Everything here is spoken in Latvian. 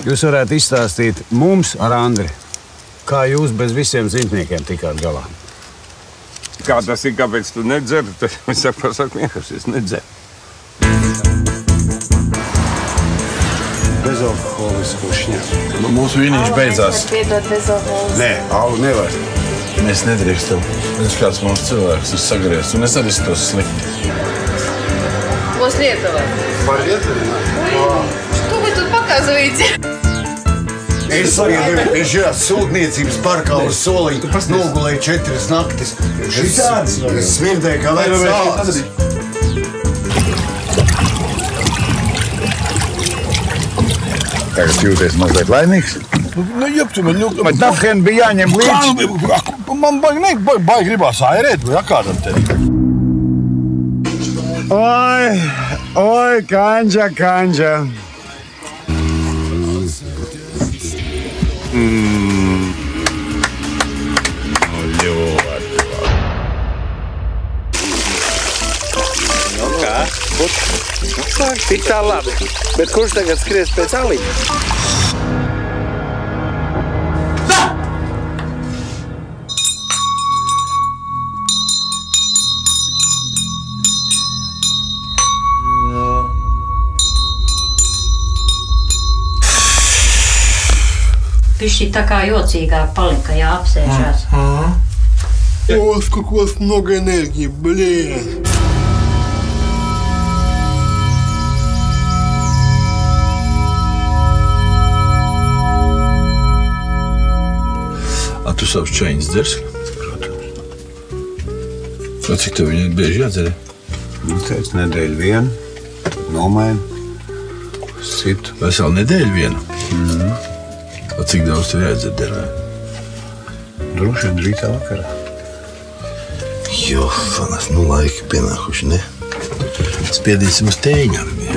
Jūs varētu izstāstīt mums ar Andri, kā jūs bez visiem zintniekiem tikāt galā? Kā tas ir, kāpēc tu nedzer? Tad es saku vienkārši, es nedzeru. Bezalkoholisku šņēmu. Mūsu vīniņš beidzās. Piedod bezalkoholisku. Nē, alu nevar. Mēs nedrīkstam. Es kāds mūsu cilvēks ir sagriezts, un es arī tos slikti. После этого. Что вы тут показываете? Es šajā sūtniecības parkā uz soliņa nogulēju 4 naktis. Es smirdēju, kā vecs āds. Tagad jūties mazliet laimīgs? Nu, jebtumēr, Bet nafhien bija jāņem līdzi. Man baigi gribās airēt, vai akādam te. Oi, kanģa. Nu kā? Sāk tik tā labi. Bet kurš tagad skries pēc aliņa? Pišķi tā kā jocīgāk palika, ja apsēžās. Ой, сколько у вас много энергии, блин. A tu savus čaņas dzers? Protams. Cik tev viņai bieži jādzer? Nu, teicu, nedēļu vienu, nomainu, citu. Veselu nedēļu vienu? A cik daudz tev jādzer dienā? Droši vien rītā vakarā. Jo, fanas, nu laiki pienākuši, ne? Spiedīsim uz tēņām, ja?